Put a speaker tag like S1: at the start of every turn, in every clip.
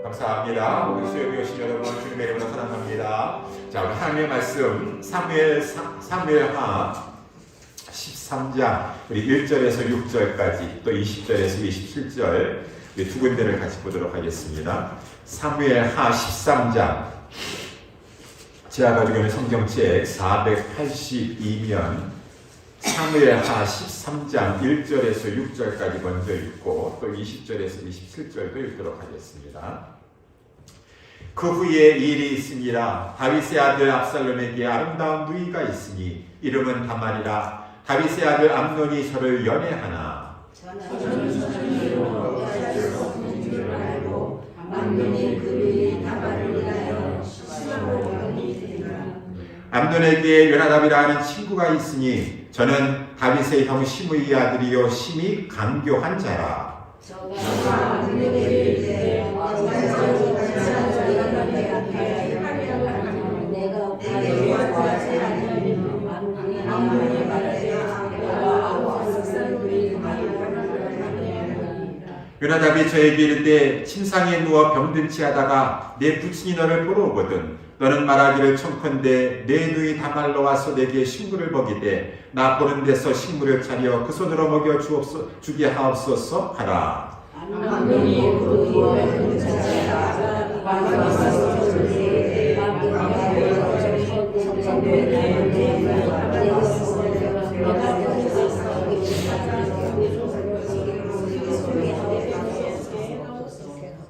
S1: 감사합니다. 우리 수요일에 오신 여러분 주님의 이름으로 사랑합니다. 자, 우리 하나님의 말씀 사무엘하 13장 우리 1절에서 6절까지 또 20절에서 27절 우리 두 군데를 같이 보도록 하겠습니다. 사무엘하 13장 제가 가지고 있는 성경책 482면 사무엘하 13장 1절에서 6절까지 먼저 읽고 또 20절에서 27절도 읽도록 하겠습니다. 그 후에 일이 있으니라. 다윗의 아들 압살롬에게 아름다운 누이가 있으니 이름은 다말이라. 다윗의 아들 암논이 저를 연애하나. 암논에게 요나답이라 하는 친구가 있으니 저는 다윗의 형 시므이의 아들이요 심히 강교한 자라. 요나답이 저에게 이르되 침상에 누워 병든 치 하다가 내 부친이 너를 보러 오거든. 너는 말하기를 청컨대 내 누이 다말로 와서 내게 식물을 먹이되 나 보는 데서 식물을 차려 그 손으로 먹여 주게 하옵소서 하라.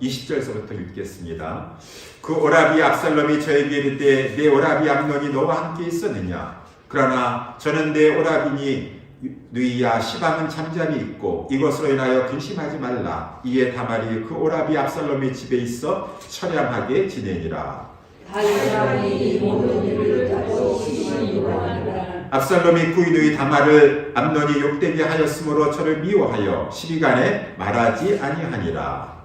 S1: (20절서부터) 읽겠습니다. 그 오라비 압살롬이 저에게 이르되 내 오라비 암논이 너와 함께 있었느냐? 그러나 저는 내 오라비니 누이야 시방은 잠잠히 있고 이것으로 인하여 근심하지 말라. 이에 다말이 그 오라비 압살롬의 집에 있어 처량하게 지내니라. 압살롬이 그의 누이 다말을 암논이 욕되게 하였으므로 저를 미워하여 시비간에 말하지 아니하니라.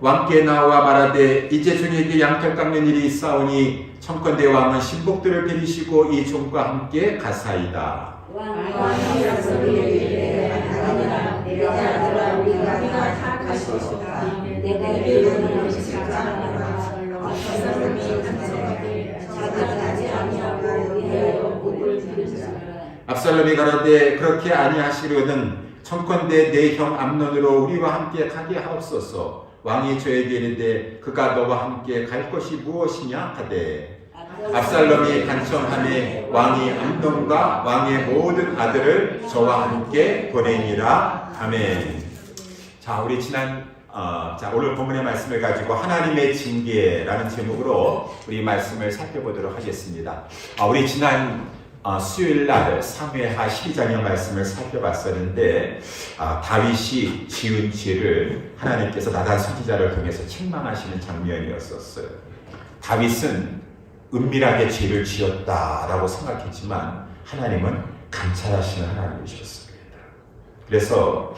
S1: 왕께 나와 말하되 이제 종에게 양털 깎는 일이 있사오니 청컨대 왕은 신복들을 데리시고 이 종과 함께 가사이다. 압살롬이 가로되 그렇게 아니하시려거든 청컨대 내 형 암논으로 우리와 함께 가게 하옵소서. 왕이 저에게 이르되 그가 너와 함께 갈 것이 무엇이냐 하되 압살롬이 간청하매 왕이 암논과 왕의 모든 아들을 저와 함께 보내니라. 아멘. 자, 우리 오늘 본문의 말씀을 가지고 하나님의 징계라는 제목으로 우리 말씀을 살펴보도록 하겠습니다. 우리 지난 수요일 날 사무엘하 12장의 말씀을 살펴봤었는데 다윗이 지은 죄를 하나님께서 나단 선지자를 통해서 책망하시는 장면이었었어요. 다윗은 은밀하게 죄를 지었다라고 생각했지만 하나님은 감찰하시는 하나님이셨습니다. 그래서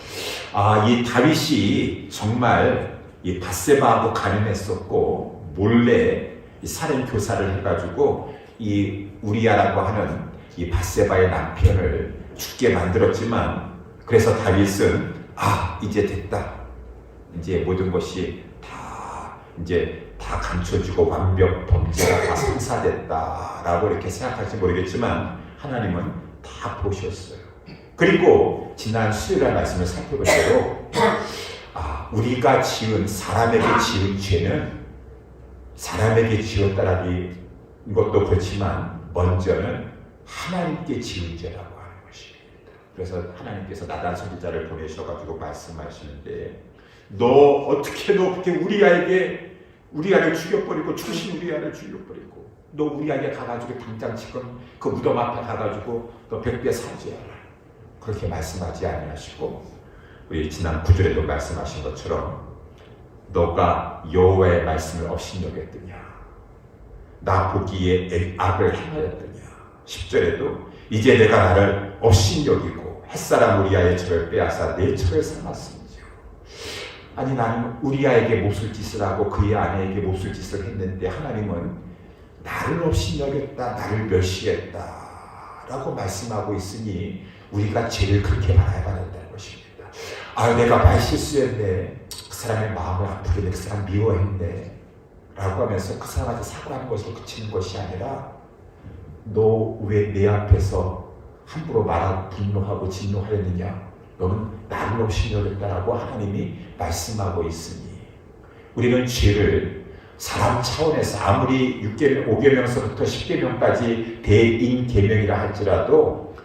S1: 이 다윗이 정말 이 밧세바하고 간음했었고 몰래 이 살인 교사를 해가지고 이 우리야라고 하는 이 밧세바의 남편을 죽게 만들었지만 그래서 다윗은 이제 됐다. 이제 모든 것이 다 감춰지고 완벽 범죄가 다 성사됐다라고 이렇게 생각할지 모르겠지만 하나님은 다 보셨어요. 그리고 지난 수요일날 말씀을 살펴볼 때도 우리가 사람에게 지은 죄는 사람에게 지었다라는 것도 그렇지만 먼저는 하나님께 지은 죄라고 하는 것입니다. 그래서 하나님께서 나단 선지자를 보내셔가지고 말씀하시는데 너 어떻게도 그렇게 우리아를 죽여버리고 출신 우리아를 죽여버리고 너 우리아에게 가가지고 당장 지금 그 무덤 앞에 가가지고 너 100배 사죄하라. 그렇게 말씀하지 아니하시고 우리 지난 9절에도 말씀하신 것처럼 너가 여호와의 말씀을 업신여겼더냐 나 보기에 악을 행하였더냐 10절에도 이제 내가 나를 업신여기고 햇사람 우리아의 철을 빼앗아 내 철을 삼았음이죠. 아니 나는 우리아에게 몹쓸 짓을 하고 그의 아내에게 몹쓸 짓을 했는데 하나님은 나를 없이 여겼다, 나를 멸시했다 라고 말씀하고 있으니 우리가 죄를 그렇게 바라봐야 된다는 것입니다. 아, 내가 말실수했네, 그 사람의 마음을 아프게 했네, 그 사람 미워했네 라고 하면서 그 사람한테 사과하는 것으로 그치는 것이 아니라, 너 왜 내 앞에서 함부로 말하고 분노하고 진노하였느냐, 너는 나를 없이 여겼다라고 하나님이 말씀하고 있으니, 우리는 죄를 사람 차원에서 아무리 5계명서부터 10계명까지 대인계명이라 할지라도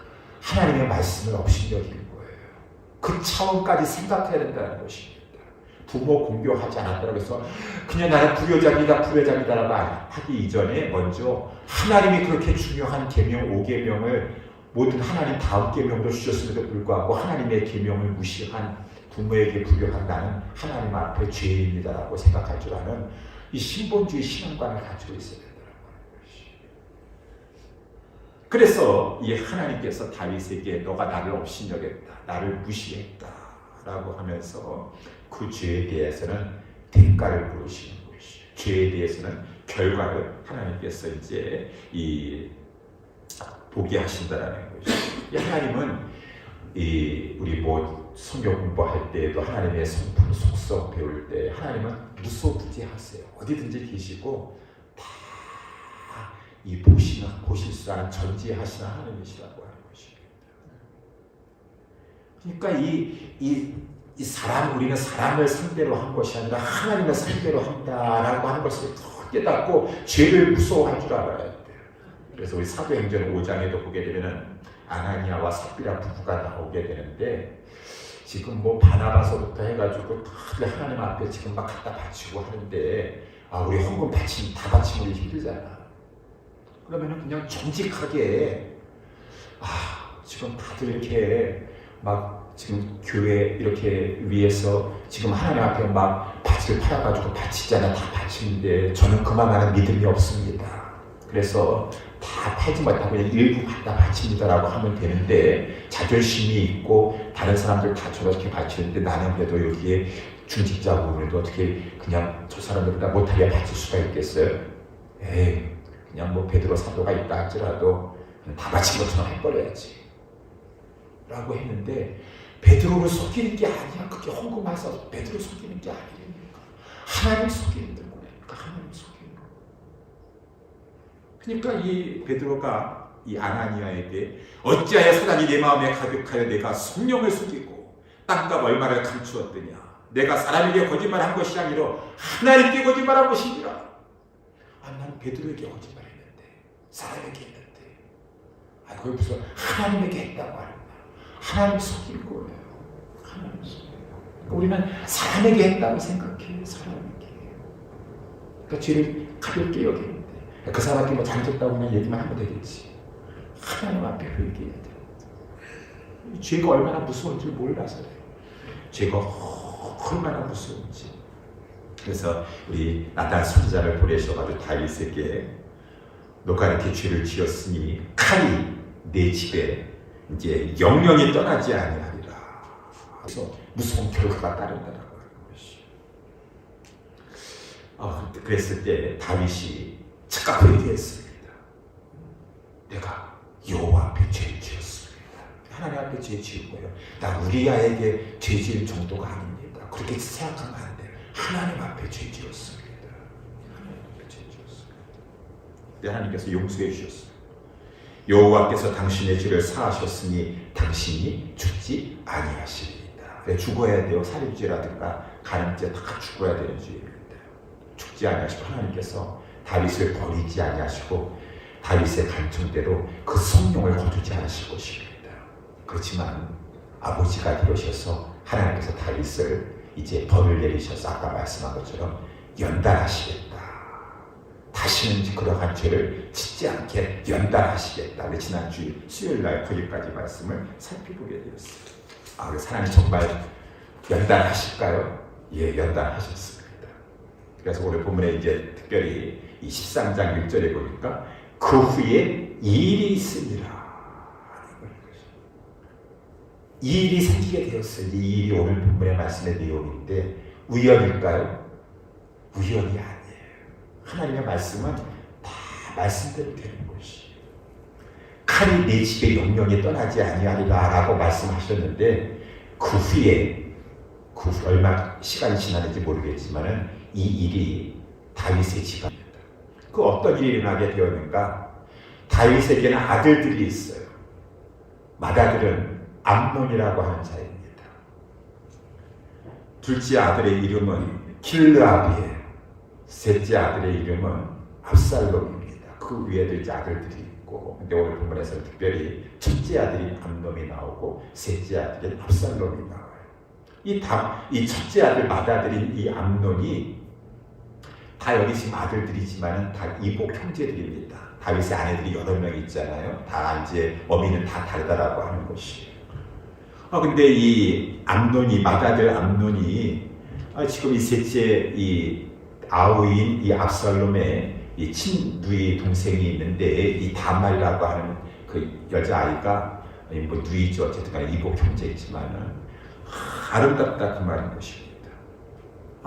S1: 하나님의 말씀을 없이 여길 거예요. 그 차원까지 생각해야 된다는 것입니다. 부모 공교하지 않았다고 해서 그냥 나는 불효자입니다라고 하기 이전에 먼저 하나님이 그렇게 중요한 계명 5계명을 모든 하나님 다음 계명으로 주셨음에도 불구하고 하나님의 계명을 무시한 부모에게 불효한 나는 하나님 앞에 죄인이다라고 생각할 줄 아는 이 신본주의 신앙관을 가지고 있어야 된다는 것이. 그래서 이 하나님께서 다윗에게 너가 나를 없이 여겼다, 나를 무시했다 라고 하면서 그 죄에 대해서는 대가를 물으시는 것이에요. 죄에 대해서는 결과를 하나님께서 이제 보게 하신다라는 것이에요. 하나님은 우리 성경 공부할 때에도 하나님의 성품 속성 배울 때 하나님은 무소부지하세요. 어디든지 계시고 다 보실 수 아는 전지하시는 하나님이시라고 하는 것입니다. 그러니까 우리는 사람을 상대로 한 것이 아니라 하나님을 상대로 한다라고 하는 것을 더 깨닫고 죄를 무서워할 줄 알아야 돼요. 그래서 우리 사도행전 5장에도 보게 되면은 아나니아와 삽비라 부부가 나오게 되는데, 지금 바나바서부터 해가지고 다들 하나님 앞에 지금 막 갖다 바치고 하는데, 우리 헌금 다 바치면 힘들잖아. 그러면은 그냥 정직하게, 지금 다들 이렇게 막 지금 교회 이렇게 위에서 지금 하나님 앞에 막 바지를 팔아가지고 바치잖아. 다 바치는데 저는 그만한 믿음이 없습니다. 그래서 다 팔지 못하고 그냥 일부 갖다 바칩니다라고 하면 되는데, 자존심이 있고 다른 사람들 다 저렇게 바치는데 나는 그래도 여기에 중직자 부분에도 어떻게 그냥 저 사람들 다 못하게 바칠 수가 있겠어요? 그냥 베드로 사도가 있다 할지라도 다 바친 것처럼 해버려야지 라고 했는데, 베드로를 속이는 게 아니야. 그게 헌금해서 베드로 속이는 게 아니니까 하나님 속이는 거니까 하나님 속이는 거. 그러니까 이 베드로가 이 아나니아에게 어찌하여 사단이 내 마음에 가득하여 내가 성령을 속이고 땅값 얼마를 감추었더냐. 내가 사람에게 거짓말한 것이 아니라 하나님께 거짓말한 것이니라. 나는 베드로에게 거짓말했는데, 사람에게 했는데, 거기 무슨 하나님에게 했다고 하는 거야. 하나님 속일 거예요. 하나님 속여요. 우리는 사람에게 했다고 생각해요. 사람에게. 그러니까 죄를 가볍게 여기는데, 그 사람한테 잘못했다고 그냥 얘기만 하면 되겠지. 하나님 앞에 회개해야 돼요. 죄가 얼마나 무서운지 몰라서 그래요. 죄가 얼마나 무서운지. 그래서 우리 나단 선지자를 보내셔가지고 다윗에게 너가 이렇게 죄를 지었으니 칼이 내 집에 이제 영영이 떠나지 아니하리라. 그래서 무서운 결과가 따른다라고 하는 것이. 그랬을 때 다윗이 즉각 회개했습니다. 내가 여호와 앞에 죄를 지었습니다. 하나님 앞에 죄 지은 거예요. 나 우리아에게 죄 지을 정도가 아닙니다. 그렇게 생각하면 안 돼요. 하나님 앞에 죄 지었습니다. 하나님 앞에 죄 지었습니다. 하나님께서 용서해 주셨습니다. 여호와께서 당신의 죄를 사하셨으니 당신이 죽지 아니하시리이다. 죽어야 돼요. 살인죄라든가 간음죄 다 죽어야 되는 죄입니다. 죽지 아니하시고 하나님께서 다윗을 버리지 아니하시고 다윗의 간청대로 그 성령을 거두지 않으실 것입니다. 그렇지만 아버지가 되셔서 하나님께서 다윗을 이제 벌을 내리셔서 아까 말씀한 것처럼 연단하시겠다. 다시는 그러한 죄를 짓지 않게 연단하시겠다. 지난주 수요일날 거기까지 말씀을 살펴보게 되었어요. 그래서 하나님 정말 연단하실까요? 예, 연단하셨습니다. 그래서 오늘 본문에 이제 특별히 이 13장 1절에 보니까 그 후에 일이 있으리라. 이 일이 생기게 되었어요. 이 일이 오늘 본문의 말씀의 내용인데 우연일까요? 우연이 아니에요. 하나님의 말씀은 다 말씀대로 되는 것이. 칼이 내 집에 영영히 떠나지 아니하리라 라고 말씀하셨는데 그 후에 얼마 시간이 지났는지 모르겠지만 이 일이 다윗의 집안입니다. 그 어떤 일이 일어나게 되었는가? 다윗에게는 아들들이 있어요. 맏아들은 암논이라고 하는 자입니다. 둘째 아들의 이름은 길르압이에요. 셋째 아들의 이름은 압살롬입니다. 그 위에도 이제 아들들이 있고, 근데 오늘 본문에서 특별히 첫째 아들이 암논이 나오고 셋째 아들인 압살롬이 나와요. 이 첫째 아들 맏아들인 이 암논이 다 여기 지금 아들들이지만은 다 이복 형제들입니다. 다윗의 아내들이 8명 있잖아요. 다 이제 어미는 다 다르다라고 하는 것이에요. 근데 이 암논이, 맏아들 암논이 지금 이 셋째 이 아우인 이 압살롬의 이 친누이 동생이 있는데 이 다말이라고 하는 그 여자아이가 뭐 누이죠. 어쨌든 간에 이복 형제이지만은 아름답다 그 말인 것입니다.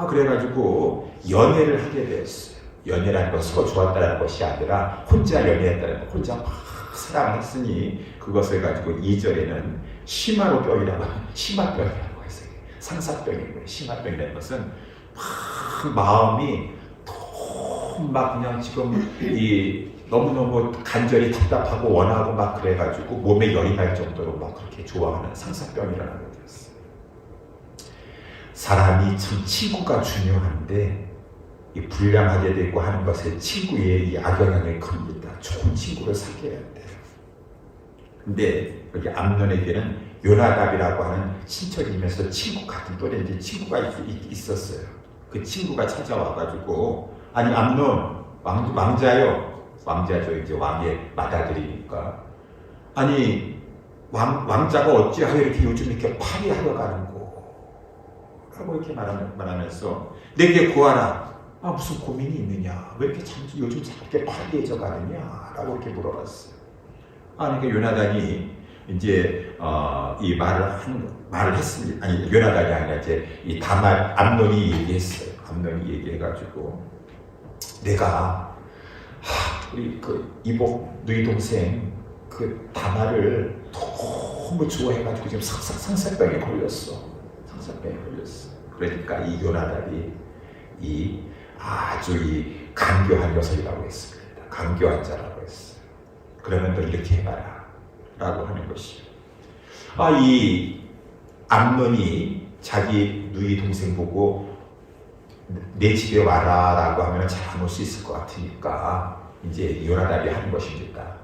S1: 그래가지고 연애를 하게 되었어요. 연애라는 건 서로 좋았다는 것이 아니라 혼자 연애했다는 것, 혼자 막 사랑했으니 그것을 가지고 2절에는 심화로병이라고 심화병이라고 했어요. 상사병인 거예요. 심화병이라는 것은 막 마음이 너무 막 그냥 지금 너무너무 간절히 답답하고 원하고 막 그래가지고 몸에 열이 날 정도로 막 그렇게 좋아하는 상사병이라는 거였어요. 사람이 참 친구가 중요한데 이 불량하게 되고 하는 것에 친구의 이 악영향이 큽니다. 좋은 친구를 사귀어야 돼요. 근데 여기 암논에게는 요나답이라고 하는 친척이면서 친구 같은 또래인데 친구가 있었어요. 그 친구가 찾아와가지고 아니 암논 왕자요. 왕자죠. 이제 왕의 맏아들이니까. 아니 왕자가 어찌하여 이렇게 요즘 이렇게 파리하러 가는 거 라고 이렇게 말하면서 내게 구하라. 무슨 고민이 있느냐? 왜 이렇게 요즘 이렇게 파리해져 가느냐? 라고 이렇게 물어봤어요. 그러니까 요나단이 이제 이 말을 했습니다. 아니 요나단이 아니라 이제 이 다말 암논이 얘기했어요. 암논이 얘기해가지고 내가 우리 그 이복 누이 동생 그 다말을 너무 좋아해가지고 지금 상사병에 걸렸어. 상사병에 걸렸어. 그러니까 이 요나단이 아주 강교한 녀석이라고 했습니다. 강교한 자라고 했어요. 그러면 너 이렇게 해봐라 라고 하는 것이요. 이 암논이 자기 누이 동생 보고 내 집에 와라 라고 하면 잘 안 올 수 있을 것 같으니까 이제 요나답이 하는 것입니다.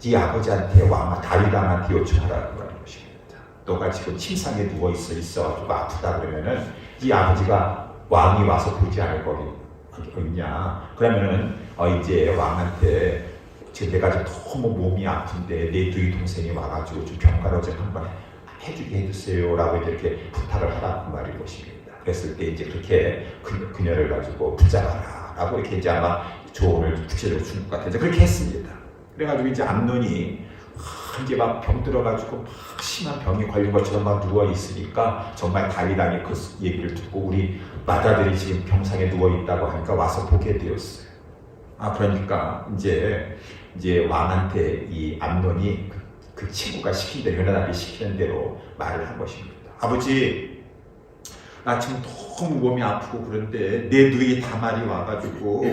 S1: 네 아버지한테 다윗 왕한테 요청하라고 하는 것입니다. 너가 지금 침상에 누워있어가지고 아프다 그러면은 네 아버지가 왕이 와서 보지 않을 거겠냐. 그러면은 이제 왕한테 지금 내가 지금 너무 몸이 아픈데 내 누이 동생이 와가지고 좀 병가로 좀 한번 해주게 해주세요 라고 이렇게 부탁을 하라고 말인 것입니다. 그랬을 때 이제 그렇게 그녀를 가지고 붙잡아라 라고 이렇게 이제 아마 조언을 구체적으로 준 것 같아요. 그렇게 했습니다. 그래가지고 이제 암논이 이제 막 병 들어가지고 막 심한 병이 걸린 것처럼 막 누워있으니까 정말 다윗 왕이 그 얘기를 듣고 우리 맏아들이 지금 병상에 누워있다고 하니까 와서 보게 되었어요. 그러니까 이제 왕한테 이 암논이 그 친구가 시킨 대로 요나답이 시키는 대로 말을 한 것입니다. 아버지 나 지금 너무 몸이 아프고 그런데 내 누이 다말이 와가지고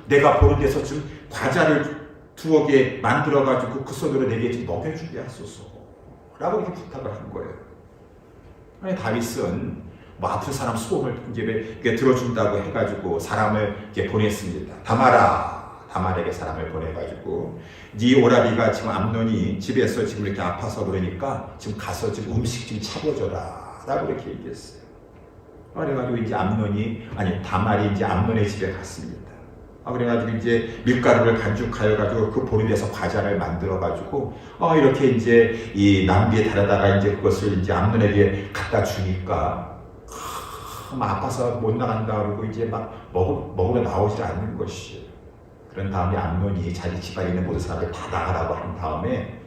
S1: 내가 보는 데서 좀 과자를 2개 만들어가지고 그 손으로 내게 좀 먹여주게 하소서 라고 이렇게 부탁을 한 거예요. 아니 다윗은 아픈 사람 소원을 이제 들어준다고 해가지고 사람을 이제 보냈습니다. 다말에게 사람을 보내가지고 네 오라비가 지금 암논이 집에서 지금 이렇게 아파서 그러니까 지금 가서 지금 음식 좀 차려줘라 라고 이렇게 얘기했어요. 그래가지고 이제 다말이 이제 암논의 집에 갔습니다. 그래가지고 이제 밀가루를 반죽하여가지고 그 보리에서 과자를 만들어가지고 이렇게 이제 이 남비에 달아다가 이제 그것을 이제 암논에게 갖다 주니까 아파서 못 나간다 그러고 이제 막 먹으러 나오질 않는 것이에요. 그런 다음에 암논이 자기 집안에 있는 모든 사람들 다 나가라고 한 다음에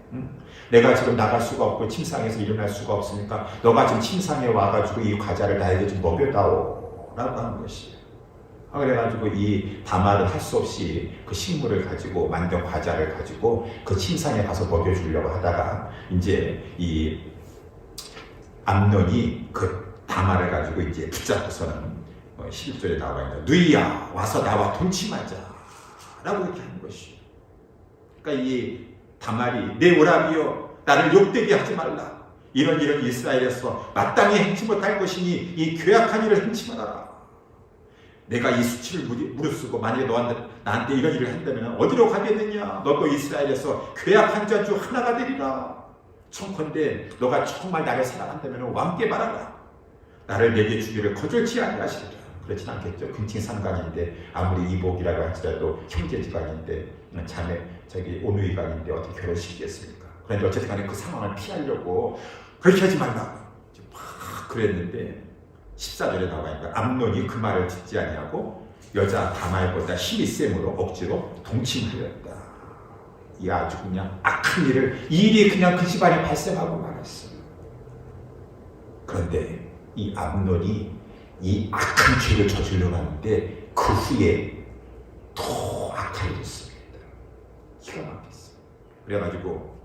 S1: 내가 지금 나갈 수가 없고 침상에서 일어날 수가 없으니까 너가 지금 침상에 와가지고 이 과자를 나에게 좀 먹여다오 라고 하는 것이에요. 그래가지고 이 다말은 할 수 없이 그 식물을 가지고 만든 과자를 가지고 그 침상에 가서 먹여주려고 하다가 이제 이 암논이 그 다말을 가지고 이제 붙잡고서는 11절에 나와 있는 누이야 와서 나와 동침하자 라고 이렇게 하는 것이. 그러니까 이 다말이 내 오라비여 나를 욕되게 하지 말라. 이런 이스라엘에서 마땅히 행치 못할 것이니 이 괴악한 일을 행치 말아라. 내가 이 수치를 무릅쓰고 만약에 나한테 이런 일을 한다면 어디로 가겠느냐. 너도 이스라엘에서 괴악한 자 중 하나가 되리라. 청컨대 너가 정말 나를 사랑한다면 왕께 말하라. 나를 내게 주기를 거절치 아니하시리라. 그렇진 않겠죠. 근친상간인데 아무리 이복이라고 할지라도 형제지간인데 자매 오누이간인데 어떻게 결혼시키겠습니까? 그런데 어쨌든 간에 그 상황을 피하려고 그렇게 하지 말라고 막 그랬는데 14절에 나와 있는 암논이 그 말을 듣지 아니하고 여자 다말보다 힘이 셈으로 억지로 동침하였다. 이 아주 그냥 악한 일이 그냥 그 집안에 발생하고 말았어요. 그런데 이 암논이 이 악한 죄를 저질러 가는데 그 후에 더 악해졌습니다. 기가 막혔어요. 그래가지고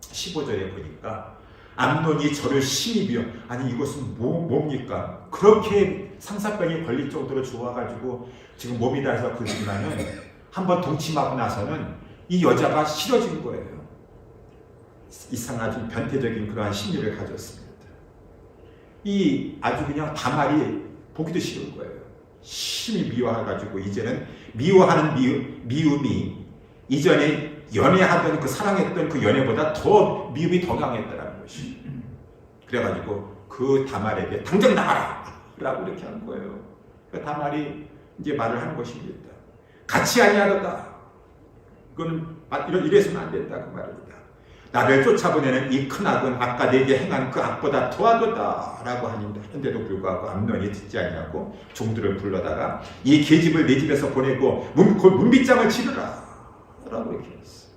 S1: 15절에 보니까 암논이 저를 심히 비어 아니 이것은 뭡니까? 그렇게 상사병이 걸릴 정도로 좋아가지고 지금 몸이 다해서 그러지만은 한번 동침하고 나서는 이 여자가 싫어진 거예요. 이상한 변태적인 그러한 심리를 가졌습니다. 이 아주 그냥 다말이 보기도 싫은 거예요. 심히 미워해가지고 이제는 미워하는 미움이 이전에 연애하던 그 사랑했던 그 연애보다 더 미움이 더 강했다는 것이. 그래가지고 그 다말에게 당장 나가라 라고 이렇게 한 거예요. 그 다말이 이제 말을 하는 것입니다. 같이 아니하도다. 이거는 이래서는 안 된다 그 말입니다. 나를 쫓아보내는 이 큰 악은 아까 내게 행한 그 악보다 더하도다 라고 하는데도 불구하고 암논이 듣지 아니하고 종들을 불러다가 이 계집을 내 집에서 보내고 문빗장을 치르라 라고 이렇게 했어요.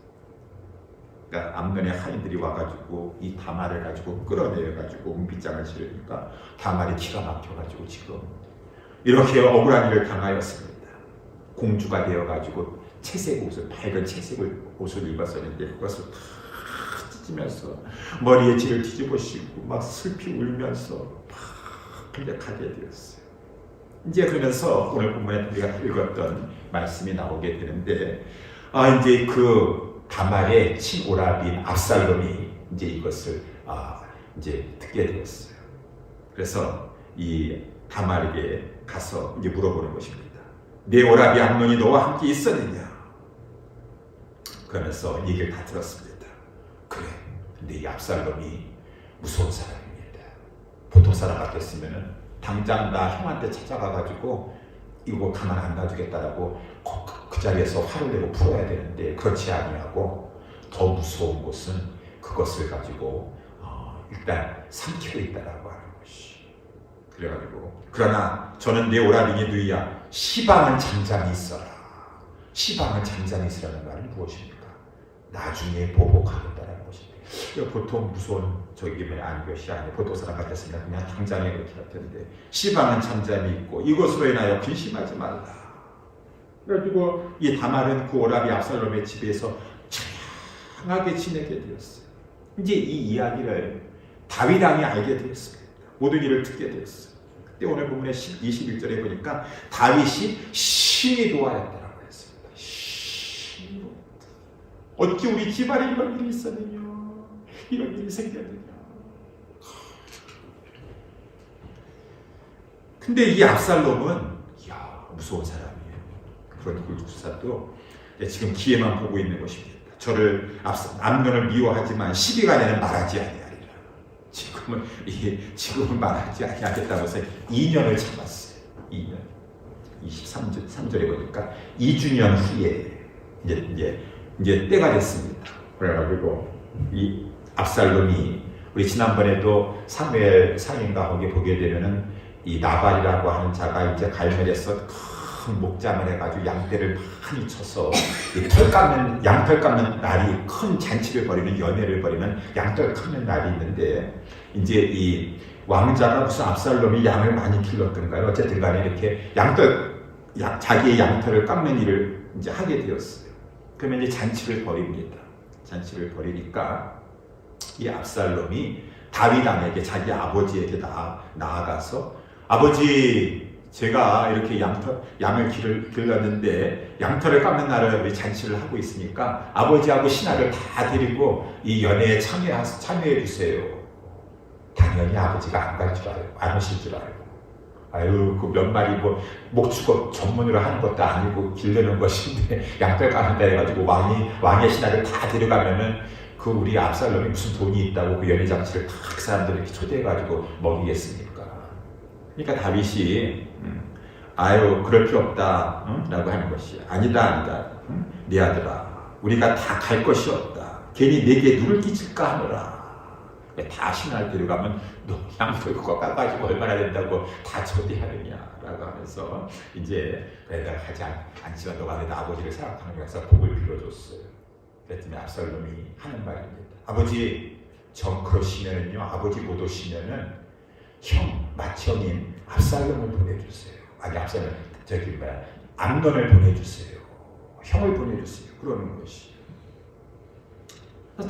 S1: 그러니까 암논의 하인들이 와가지고 이 다말을 가지고 끌어내려가지고 문빗장을 치르니까 다말이 기가 막혀가지고 지금 이렇게 억울한 일을 당하였습니다. 공주가 되어가지고 밝은 채색 옷을 입었었는데 그것을 다 찢으면서 머리에 질을 뒤집어씌고 막 슬피 울면서 막 근력하게 되었어요. 이제 그러면서 오늘 본문에 우리가 읽었던 말씀이 나오게 되는데 이제 그 다말의 친오라비인 압살롬이 이제 이것을 이제 듣게 되었어요. 그래서 이 다말에게 가서 이제 물어보는 것입니다. 내 오라비 암논이 너와 함께 있었느냐? 그러면서 얘기를 다 들었습니다. 그래, 근데 이 압살롬이 무서운 사람입니다. 보통 사람 같았으면은 당장 나 형한테 찾아가가지고 이거 가만 안 놔두겠다라고 그 자리에서 화를 내고 풀어야 되는데 그렇지 아니하고 더 무서운 것은 그것을 가지고 일단 삼키고 있다라고 하는 것이. 그래가지고 그러나 저는 내 오라비니 누이야 시방은 잠잠히 있어라. 시방은 잠잠히 있으라는 말은 무엇입니까? 나중에 보복하겠다라는 것인데 보통 무서운 아닌 것이 아니에요. 보통 사람 같았으면 그냥 당장에 그렇게 할 텐데 시방은 잠잠히 있고 이것으로 인하여 근심하지 말라. 그래가지고 이 다말은 그 오라비 압살롬의 집에서 조용하게 지내게 되었어요. 이제 이 이야기를 다윗 왕이 알게 되었습니다. 모든 일을 듣게 되었어요. 그때 오늘 본문의 21절에 보니까 다윗이 심히 도하였다라고 했습니다. 심히. 어찌 우리 집안에 이런 일이 있었느냐, 이런 일이 생겼느냐. 근데 이 압살롬은 무서운 사람이에요. 그런 굴뚝사도 지금 기회만 보고 있는 것입니다. 저를 암논을 미워하지만 시비간에는 말하지 아니하리라. 지금은 말하지 아니하겠다고 해서 2년을 참았어요. 2년. 23절에 보니까 2주년 후에 이제 때가 됐습니다. 그래가지고 이 압살롬이 우리 지난번에도 사무엘 상인가 거기 보게 되면은 이 나발이라고 하는 자가 이제 갈멜에서 큰 목잠을 해가지고 양떼를 많이 쳐서 양털 깎는 날이 큰 잔치를 벌이는 연회를 벌이는 양털 깎는 날이 있는데 이제 이 왕자가 무슨 압살롬이 양을 많이 길렀던가요? 어쨌든 간에 이렇게 양털 자기의 양털을 깎는 일을 이제 하게 되었어요. 그러면 이제 잔치를 벌입니다. 잔치를 벌이니까 이 압살롬이 다윗 왕에게 자기 아버지에게 나아가서 아버지 제가 이렇게 양을 길렀는데 양털을 깎는 날을 우리 잔치를 하고 있으니까 아버지하고 신하를 다 데리고 이 연회에 참여해 주세요. 당연히 아버지가 안 갈 줄 알고 안 오실 줄 알고 아유 그 몇 마리 목축업 전문으로 하는 것도 아니고 기르는 것인데 양털 깎는다 해가지고 왕의 신하를 다 데려가면은 그 우리 압살롬이 무슨 돈이 있다고 그 연회 잔치를 다 그 사람들 이렇게 초대해가지고 먹이겠습니까? 그러니까 다윗이 아유 그럴 필요 없다 라고 하는 것이 아니다 내 아들아 우리가 다 갈 것이 없다 괜히 내게 누를 끼칠까 하노라 다 신하를 데려가면 너 양털 그거 깎아가지고 얼마나 된다고 다 초대하느냐 라고 하면서 이제 내가 하지 않지만 너가 내 아버지를 생각하는 거라서 복을 빌어줬어요. 그랬더니 압살롬이 하는 말입니다. 아버지 정 그러시면은요 아버지 못 오시면은 맏형인 압살롬을 보내주세요. 아니 압살롬 암논을 보내주세요. 형을 보내주세요. 그러는 것이.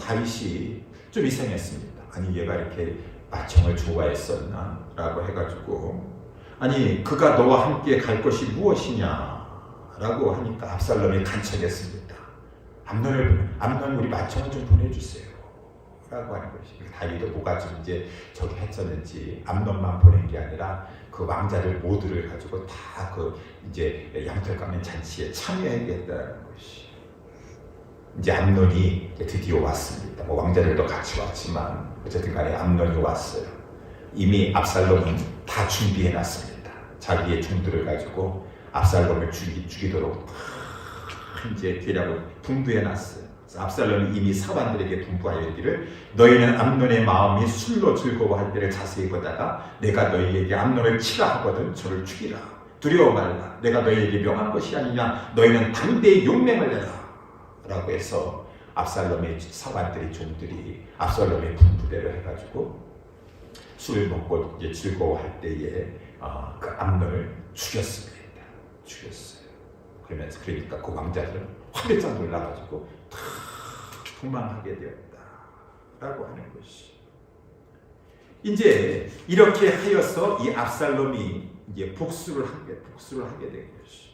S1: 다윗이 좀 이상했습니다. 아니 얘가 이렇게 맏형을 좋아했었나? 라고 해가지고 아니 그가 너와 함께 갈 것이 무엇이냐? 라고 하니까 압살롬이 간척했습니다. 암논 우리 맏형을 좀 보내주세요. 라고 하는 것이. 다윗도 뭐가 좀 이제 저기 했었는지 암논만 보낸 게 아니라 그 왕자들 모두를 가지고 다 그 이제 양털 깎는 잔치에 참여하겠다는 것이. 이제 암논이 드디어 왔습니다. 뭐 왕자들도 같이 왔지만 어쨌든 간에 암논이 왔어요. 이미 압살롬은 다 준비해놨습니다. 자기의 종들을 가지고 압살롬을 죽이도록 이제 계략을 분부해놨어요. 압살롬이 이미 사관들에게 분부하여 이르기를 너희는 암논의 마음이 술로 즐거워할 때를 자세히 보다가 내가 너희에게 암논을 치라 하거든 저를 죽이라. 두려워 말라. 내가 너희에게 명한 것이 아니냐. 너희는 당대의 용맹을 내라. 라고 해서 압살롬의 사관들이 종들이 압살롬의 분부대로 해가지고 술 먹고 이제 즐거워할 때에 그 암논을 죽였습니다. 죽였어요. 그러니까 그 왕자들은 화들짝 놀라가지고 다 도망하게 되었다라고 하는 것이. 이제 이렇게 하여서 이 압살롬이 이제 복수를 하게 된 것이.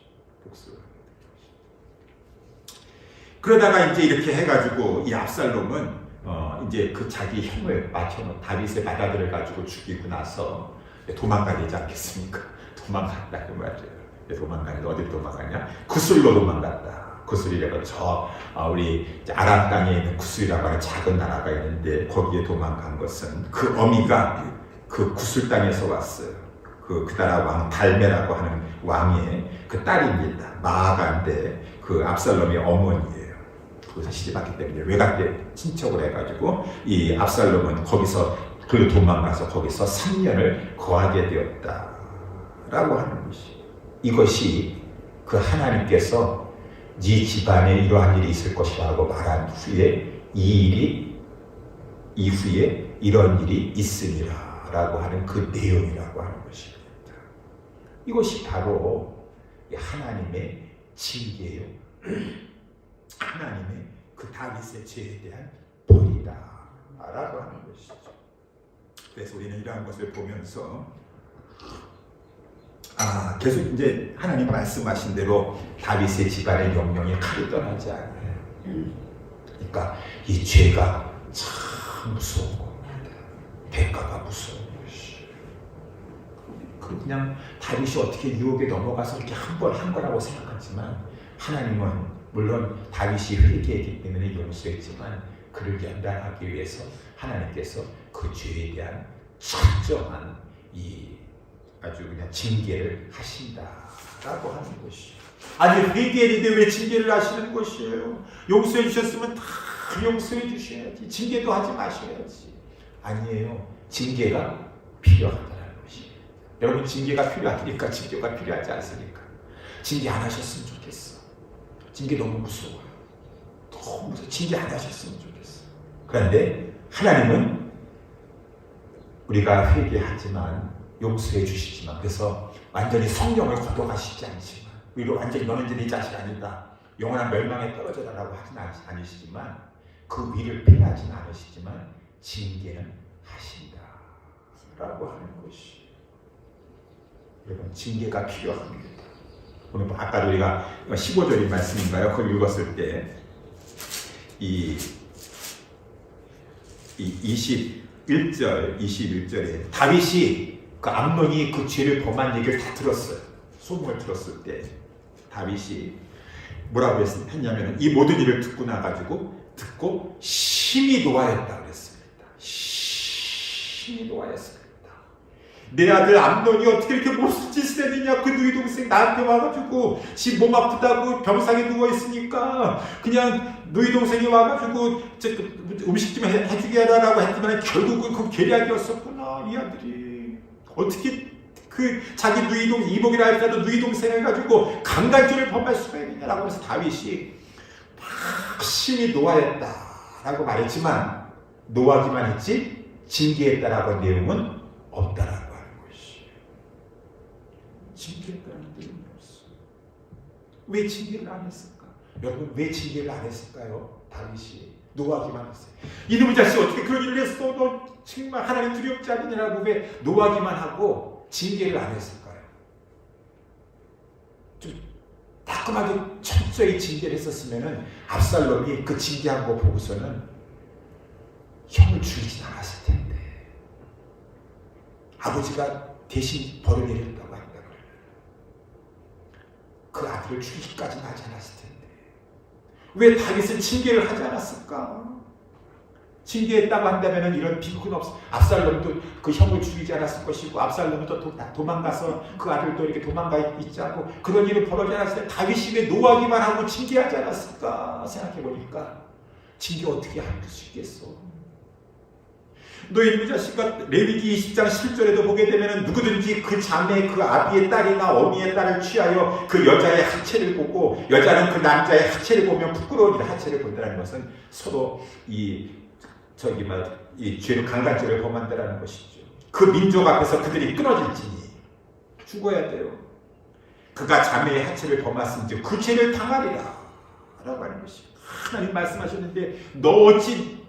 S1: 그러다가 이제 이렇게 해가지고 이 압살롬은 이제 그 자기 형을 다윗의 맏아들을 가지고 죽이고 나서 도망가야 되지 않겠습니까? 도망갔다 그 말이에요. 도망가는데 어디 도망가냐? 구술로 도망갔다. 구술이라고 우리 아람 땅에 있는 구술이라고 하는 작은 나라가 있는데 거기에 도망간 것은 그 어미가 그 구술 땅에서 왔어요. 그 나라 왕 달메라고 하는 왕의 그 딸입니다. 마아가인데 그 압살롬의 어머니예요. 거기서 시집왔기 때문에 외갓대 친척을 해가지고 이 압살롬은 거기서 도망가서 거기서 3년을 거하게 되었다라고 하는 것이. 이것이 그 하나님께서 네 집안에 이러한 일이 있을 것이라고 말한 후에 이후에 이런 일이 있으리라 라고 하는 그 내용이라고 하는 것입니다. 이것이 바로 하나님의 징계예요. 하나님의 그 다윗의 죄에 대한 벌이다 라고 하는 것이죠. 그래서 우리는 이러한 것을 보면서 계속 이제 하나님 말씀하신 대로 다윗의 집안의 영영이 칼이 떠나지 않아요. 그러니까 이 죄가 참 무서운 겁니다. 대가가 무서운 것이. 그냥 다윗이 어떻게 유혹에 넘어가서 이렇게 한 거라고 생각하지만 하나님은 물론 다윗이 회개했기 때문에 용서했지만 그를 연단하기 위해서 하나님께서 그 죄에 대한 철저한 아주 그냥 징계를 하신다라고 하는 것이. 아니 회개했는데 왜 징계를 하시는 것이에요? 용서해 주셨으면 다 용서해 주셔야지. 징계도 하지 마셔야지. 아니에요. 징계가 필요하다는 것이. 여러분 징계가 필요하니까 징계가 필요하지 않습니까? 징계 안 하셨으면 좋겠어. 징계 너무 무서워요. 너무 무서워. 징계 안 하셨으면 좋겠어. 그런데 하나님은 우리가 회개하지만 용서해 주시지만 그래서 완전히 성령을 거둬가시지 않지만 위로 완전히 너는 이제 네 자식 아니다, 영원한 멸망에 떨어져라라고 하진 않으시지만, 그 위를 패하지는 않으시지만 징계는 하신다라고 하는 것이, 여러분, 징계가 필요합니다. 오늘 아까 우리가 15절의 말씀인가요? 그걸 읽었을 때 이 21절에 다윗이 그 암논이 그 죄를 범한 얘기를 다 들었어요. 소문을 들었을 때 다윗이 뭐라고 했냐면, 이 모든 일을 듣고 듣고 심히 노하였다 그랬습니다. 심히 노하였습니다. 내 아들 암논이 어떻게 이렇게 무슨 짓을 했느냐, 그 누이 동생 나한테 와가지고 지 몸 아프다고 병상에 누워있으니까 그냥 누이 동생이 와가지고 음식 좀 해주게 하라고 했지만 결국은 그 계략이었었구나. 이 아들이 어떻게 그 자기 누이 동생, 이복이라 할지라도 누이 동생 해가지고 강간죄를 범할 수가 있느냐라고 해서 다윗이 막 심히 노하였다라고 말했지만, 노하기만 했지 징계했다라고 한 내용은 없다라고 하는 것이. 징계했다는 내용이 없어. 왜 징계를 안 했을까? 여러분, 왜 징계를 안 했을까요? 다윗이 노하기만 했어요. 이놈의 자식 어떻게 그런 일을 했어? 너 정말 하나님 두렵지 않느냐라고 왜 노하기만 하고 징계를 안 했을까요? 좀 따끔하게 철저히 징계를 했었으면은 압살롬이 그 징계한 거 보고서는 형을 죽이진 않았을 텐데, 아버지가 대신 벌을 내렸다고 한다 그러면 그 아들을 죽이기까지는 하지 않았을 텐데, 왜 다윗은 징계를 하지 않았을까? 징계했다고 한다면 이런 비극은 없어. 압살롬도 그 형을 죽이지 않았을 것이고, 압살롬도 도망가서 그 아들도 이렇게 도망가 있지 않고 그런 일을 벌어지지 않았을 때 다윗이 왜 노하기만 하고 징계하지 않았을까 생각해 보니까, 징계 어떻게 할 수 있겠어? 너희 자식과 레위기 20장 10절에도 보게 되면, 누구든지 그 자매 그 아비의 딸이나 어미의 딸을 취하여 그 여자의 하체를 보고 여자는 그 남자의 하체를 보면 부끄러운 일, 하체를 본다는 것은 서로 이 죄를 강간죄를 범한다는 것이죠. 그 민족 앞에서 그들이 끊어질지니 죽어야 돼요. 그가 자매의 하체를 범했은지 그 죄를 당하리라 라고 하는 것이. 하나님 말씀하셨는데, 너 어찌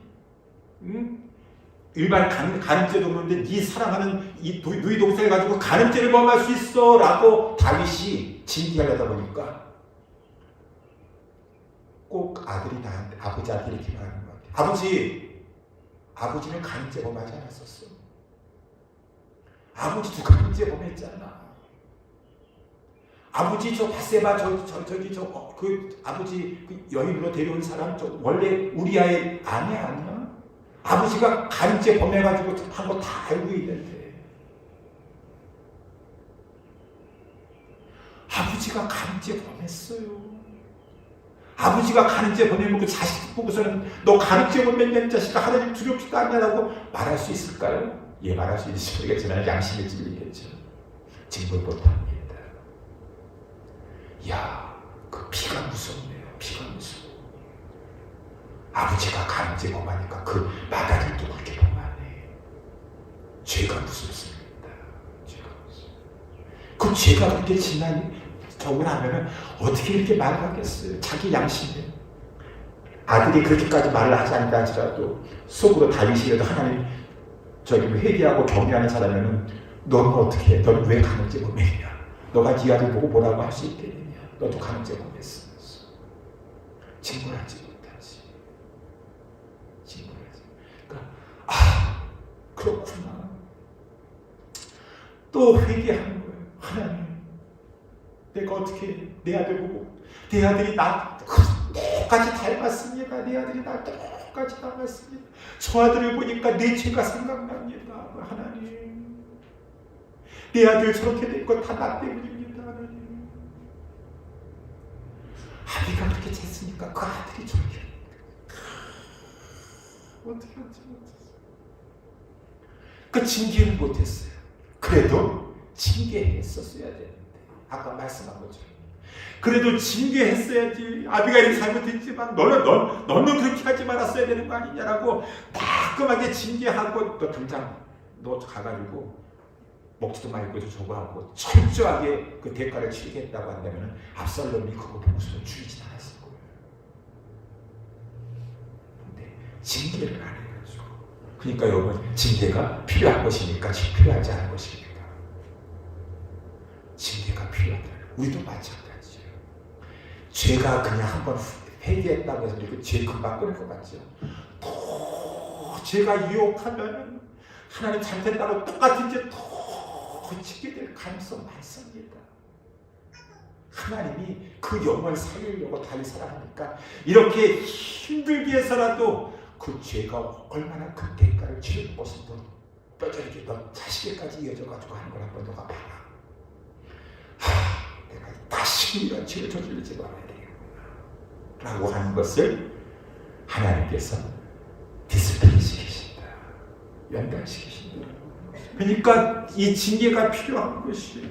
S1: 일반 간음죄도 없는데 네 사랑하는 이 누이 동생을 가지고 간음죄를 범할 수 있어 라고 다윗이 징계하려다 보니까 꼭 아들이 나한테, 아버지한테 이렇게 말하는 것 같아요. 아버지는 간음죄 범하지 않았었어. 아버지도 간음죄 범했잖아. 아버지 저 바세바 그 아버지 그 여인으로 데려온 사람 원래 우리아의 아내 아니야? 아버지가 간음죄 범해가지고 한 거 다 알고 있는데, 아버지가 간음죄 범했어요. 아버지가 간음죄 범하면 그 자식 보고서는 너 간음죄 범했냐는 자식아 하나님 두렵지도 않냐라고 말할 수 있을까요? 예, 말할 수 있을지 모르겠지만 양심에 찔리겠죠. 증거를 못합니다. 야, 그 피가 무섭네요. 피가 무서워. 아버지가 간음죄 범하니까 그 마다들도 그렇게 범하네. 죄가 무섭습니다. 죄가 무섭습니다. 그 죄가 그렇게 적응하면은 어떻게 이렇게 말을 하겠어요? 자기 양심에. 아들이 그렇게까지 말을 하지 않는다 할지라도 속으로 다윗이라도 하나님 회개하고 경외하는 사람이면 너는 어떻게 해? 너는 왜 간음죄 범했냐? 너가 네 아들 보고 뭐라고 할 수 있겠느냐? 너도 간음죄 범했어. 증거하지 못하지. 증거하지. 그러니까 그렇구나. 또 회개하는 거예요. 하나님, 내가 어떻게 내 아들 보고, 내 아들이 나 똑같이 닮았습니다. 내 아들이 나 똑같이 닮았습니다. 저 아들을 보니까 내 죄가 생각납니다. 하나님, 내 아들 저렇게 된 건 다 나 때문입니다. 하나님, 아비가 그렇게 했으니까 그 아들이 저렇게 어떻게 하지 못했어요. 그 징계를 못했어요. 그래도 징계했었어야 되는데, 아까 말씀한 것처럼 그래도 징계했어야지. 아비가일이 잘못했지만 너는 그렇게 하지 말았어야 되는 거 아니냐라고 따끔하게 징계하고 또 당장 너 가가지고 먹지도 말고 저거 하고 철저하게 그 대가를 치르겠다고 한다면 압살롬이 그거 보고서는 죽이진 않았을 거예요. 근데 징계를 안 해가지고. 그러니까 여러분, 징계가 필요한 것이니까 지금 필요하지 않은 것입니까? 징계가 필요하다. 우리도 마찬가지예요. 죄가 그냥 한번 회개했다고 해서 그 죄 금방 끊을 것 같죠. 또 죄가 유혹하면 하나님 잘못했다고 똑같은 죄 또 짓게 될 가능성 많습니다. 하나님이 그 영을 살리려고 달리 사랑하니까 이렇게 힘들게 해서라도 그 죄가 얼마나 큰 대가를 치르는 것을 더 뼈저리게 너 자식에까지 이어져가지고 하는 걸 한번 너가 봐라. 내가 다시 이런 죄를 저지르지 말아야 되겠구나 라고 하는 것을 하나님께서 디스플레이 시키신다. 연단시키신다. 그러니까 이 징계가 필요한 것이에요.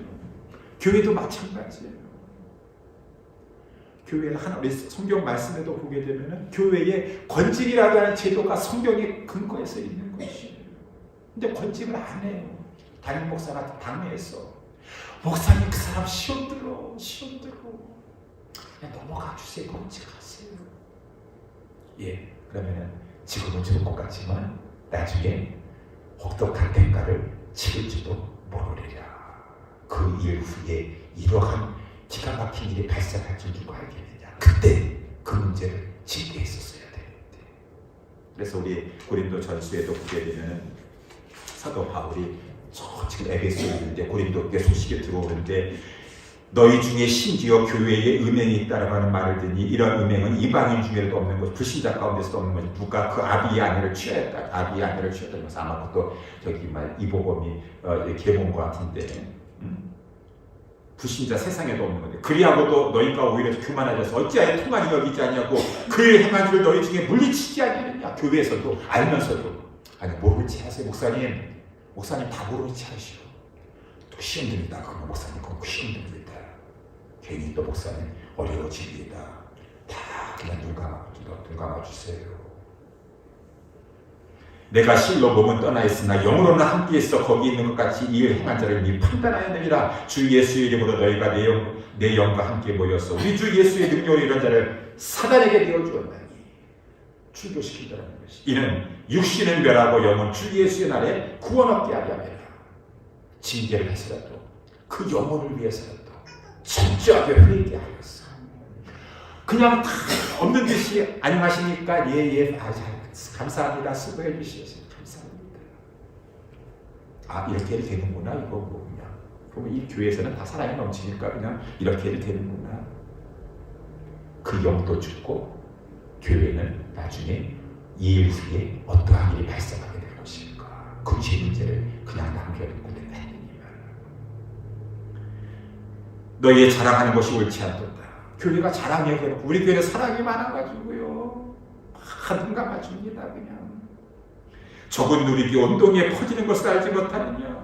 S1: 교회도 마찬가지예요. 교회는 우리 성경 말씀에도 보게 되면은 교회에 권직이라고 하는 제도가 성경의 근거에서 있는 것이에요. 근데 권직을 안 해요. 담임 목사가 당회에서 목사님 그 사람 시험 들어 그냥 넘어가 주세요. 권직하세요. 예, 그러면은 지금은 좋을 것 같지만 나중에 혹독한 대가를 치를지도 모르리라. 그 일 후에 이러한 기가 막힌 일이 발생할 줄 누가 알겠느냐. 그때 그 문제를 징계했었어야 되는데. 그래서 우리 고린도 전서에도 보게 되면 사도 바울이 지금 에베소에 있는데 고린도께 소식이 들어오는데 너희 중에 심지어 교회에 음행이 있다라고 하는 말을 듣니 이런 음행은 이방인 중에도 없는 것, 불신자 가운데서도 없는 것. 누가 그 아비의 아내를 취하였다. 아비의 아내를 취하였다. 아마 그것도 저기 말 이보범이 개본 것 같은데 불신자 세상에도 없는 건데 그리하고도 너희가 오히려 교만하여서 어찌하여 통한이 여기지 아니하고 그의 행한 줄 너희 중에 물리치지 아니하느냐. 교회에서도 알면서도 아니 모르는 체 하세요. 목사님 다 모르는 체 하시오. 또 시험 듭니다. 그러면 목사님 그거 시험 듭니다. 괜히 또 목사님 어려워집니다. 다 그냥 눈 감아주세요. 내가 실로 몸은 떠나 있으나 영으로는 함께 있어 거기 있는 것 같이 이 일 행한 자를 니 판단하였느니라. 주 예수의 이름으로 너희가 내 영과 함께 모여서 우리 주 예수의 능력으로 이런 자를 사단에게 내어주었나니 출교시킨다는 것이. 이는 육신은 멸하고 영은 주 예수의 날에 구원 얻게 하려 함이라. 징계를 해서라도 그 영혼을 위해서라도 철저하게 회개하였어. 그냥 다 없는 듯이 안녕하십니까? 예, 감사합니다. 수고해 주셔서 감사합니다. 아 이렇게 해도 되는구나. 이거 뭐 그냥 그러면 이 교회에서는 다 사랑이 넘치니까 그냥 이렇게 해도 되는구나. 그 영도 죽고 교회는 나중에 이 일 후에 어떠한 일이 발생하게 될 것인가. 그 죄 문제를 그냥 남겨두고 했느니만 너희의 자랑하는 것이 옳지 않도다. 교회가 자랑해서 우리 교회는 사랑이 많아가지고요 하든 감아줍니다. 그냥 적은 누룩이 온 동에 퍼지는 것을 알지 못하느냐.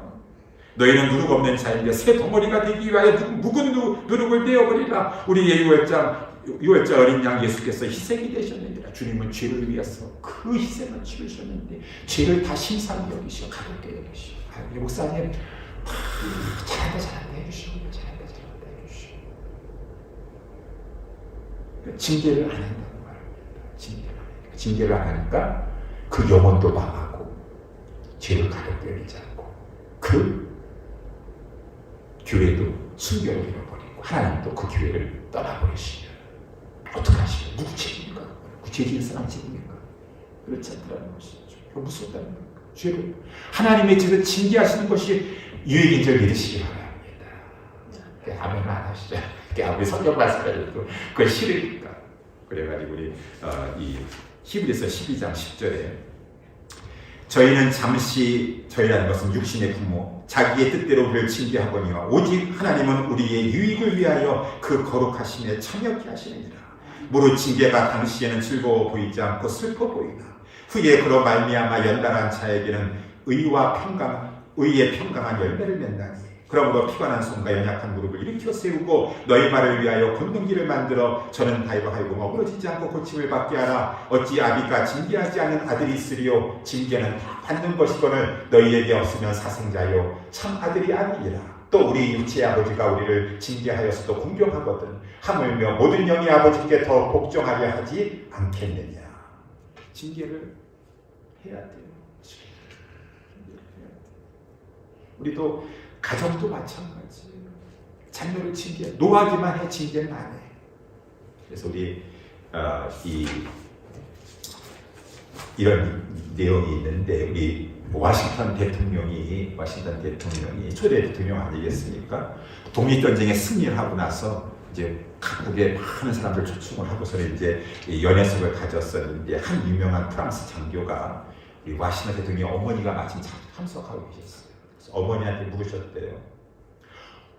S1: 너희는 누룩 없는 자인데 새 덩어리가 되기 위하여 묵은 누룩을 떼어버리라. 우리의 유월자 어린 양 예수께서 희생이 되셨느니라. 주님은 죄를 위해서 그 희생을 치르셨는데 죄를 다 심상히 여기시오. 가볍게 여기시오. 목사님 잘한다 해주시오. 징계를 안 한다는 말입니다. 징계를 안 하니까 그 영혼도 망하고 죄를 가볍게 여기지 않고 그 교회도 순결을 잃어버리고 하나님도 그 교회를 떠나버리시면 어떻게 하시죠? 누구 책임입니까? 그 죄 지은 사람 책임입니까? 그렇지 않다는 것이죠. 무섭다는 겁니다. 죄를 하나님의 죄를 징계하시는 것이 유익인 줄 믿으시기 바랍니다. 아멘 안 하시죠? 우리 성경 말씀을 그걸 싫으니까. 그래가지고 우리 이 히브리서 12장 10절에 저희는 잠시 저희라는 것은 육신의 부모 자기의 뜻대로 우리를 징계하거니와 오직 하나님은 우리의 유익을 위하여 그 거룩하심에 참여케 하시느니라. 무릇 징계가 당시에는 즐거워 보이지 않고 슬퍼 보이나 후에 그로 말미암아 연단한 자에게는 의의 평강한 열매를 맺나니 그러므로 피곤한 손과 연약한 무릎을 일으켜 세우고 너희 말을 위하여 곤동기를 만들어 저는 다이바하고 어그러지지 않고 고침을 받게 하라. 어찌 아비가 징계하지 않는 아들이 있으리요 징계는 다 받는 것이거늘 너희에게 없으면 사생자요 참 아들이 아니니라. 또 우리 육체의 아버지가 우리를 징계하여서도 공경하거든 하물며 모든 영이 아버지께 더 복종하려 하지 않겠느냐. 징계를 해야 돼요. 우리도 가정도 마찬가지예요. 자녀를 징계, 노하기만 해 징계는 안 해. 그래서 우리 이런 내용이 있는데 우리 워싱턴 대통령이 초대 대통령 아니겠습니까? 독립전쟁에 승리를 하고 나서 이제 각국의 많은 사람들 초청을 하고서 이제 연회석을 가졌었는데 한 유명한 프랑스 장교가 우리 워싱턴 대통령 어머니가 마침 참석하고 계셨어요. 그래서 어머니한테 물으셨대요.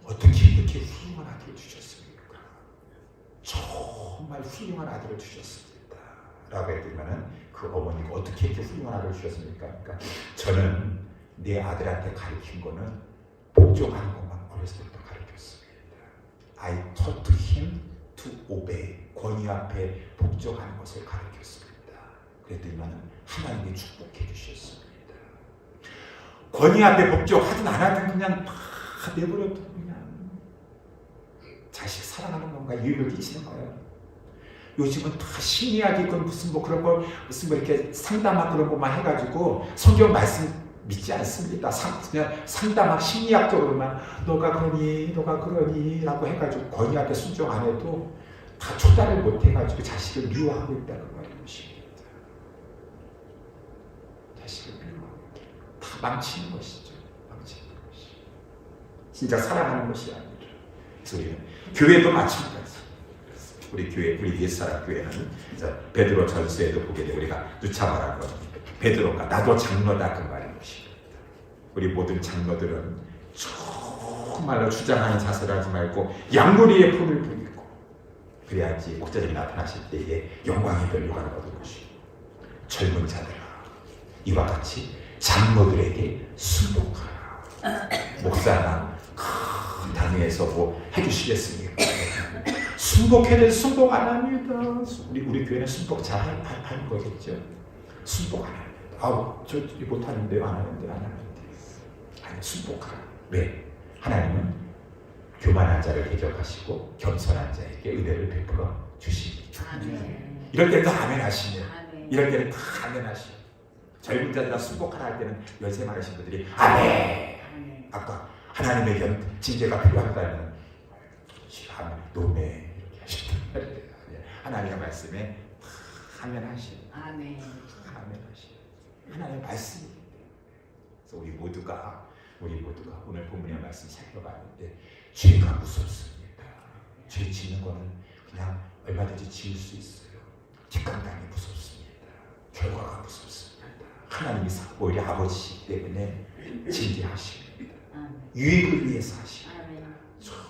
S1: 어떻게 이렇게 훌륭한 아들을 주셨습니까? 정말 훌륭한 아들을 주셨습니다. 라고 했더니만은 그 어머니가 어떻게 이렇게 훌륭한 아들을 주셨습니까? 그러니까 저는 내 아들한테 가르친 거는 복종하는 것만 어렸을 때부터 가르쳤습니다. I taught him to obey. 권위 앞에 복종하는 것을 가르쳤습니다. 그랬더니만은 하나님이 축복해 주셨습니다. 권위 앞에 복종하든 안 하든 그냥 다 내버려둬 그냥 자식 사랑하는 건가 유익을 끼치는 거예요. 요즘은 다 심리학이 있건 무슨 뭐 그런 거 무슨 뭐 이렇게 상담학 그런 것만 해가지고 성경 말씀 믿지 않습니다. 그냥 상담학 심리학적으로만 너가 그러니 라고 해가지고 권위 앞에 순종 안 해도 다 초달을 못 해가지고 자식을 미워하고 있다는 거예요. 자식을 미워하고 다 망치는 것이죠. 망치는 것이 진짜 사랑하는 것이 아니라. 그래서 우리는 교회도 마찬가지. 우리 교회, 우리 옛사람 교회는 베드로 전서에도 보게 돼 우리가 누차 말한 것 베드로가 나도 장로다 그 말인 것입니다. 우리 모든 장로들은 정말로 주장하는 자세를 하지 말고 양무리의 품을 보이고 그래야지 목자님이 나타나실 때에 영광의 별로가 얻은 것이고 젊은 자들아 이와 같이 장로들에게 순복하라. 목사나 큰 단위에서 뭐 해주시겠습니까? 순복해야 될 순복 안 합니다. 우리 교회는 순복 잘 하는 거겠죠. 순복 안 합니다. 아우 저 못하는데 안 하는데 아니 순복하라. 왜? 하나님은 교만한 자를 대적하시고 겸손한 자에게 은혜를 베풀어 주십니다. 이럴 때는 다 아멘 하시네요. 이럴 때는 다 아멘 하시네요. 젊은 자들아 순복하라 할 때는 연세 많으신 분들이 아멘. 아까 하나님의 징계가 필요하다면 노매 이렇게 하시더라고요. 하나님의 말씀에 아멘 하시네요. 아멘 하시네요. 하나님의 말씀이 그래서 우리 모두가 오늘 본문의 말씀 살펴봤는데 죄가 무섭습니다. 죄 짓는 거는 그냥 얼마든지 지을 수 있어요. 뒷감당이 무섭습니다. 결과가 무섭습니다. 하나님이 오히려 아버지이기 때문에 징계하십니다. 유익을 위해서 하십니다. 정말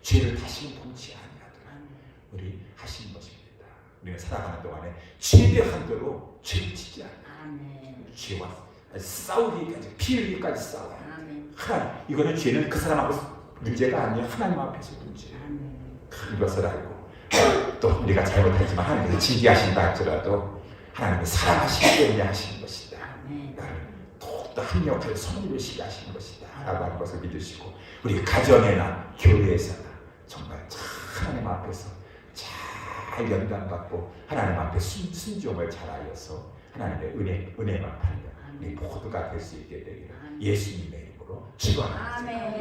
S1: 죄를 다시는 범치 아니하도록 우리 하시는 것입니다. 우리가 살아가는 동안에 최대한도로 죄를 짓지 않아요. 죄와 싸우기까지 피 흘리기까지 싸워요. 하나님 이거는 죄는 그 사람하고 문제가 아니에요. 하나님 앞에서 문제예요. 이것을 알고 또 우리가 잘못하지만 하나님께서 징계하신다 할지라도 하나님은 사랑하시기 때문에 하시는 것이다. 나를 더욱더 합력하여 선을 시게 하시는 것이다 라고 하는 것을 믿으시고 우리 가정에나 교회에서나 정말 하나님 앞에서 잘 연단받고 하나님 앞에 순종을 잘하여서 하나님의 은혜만 받는 우리 모두가 될 수 있게 되기를 예수님의 이름으로 축원합니다.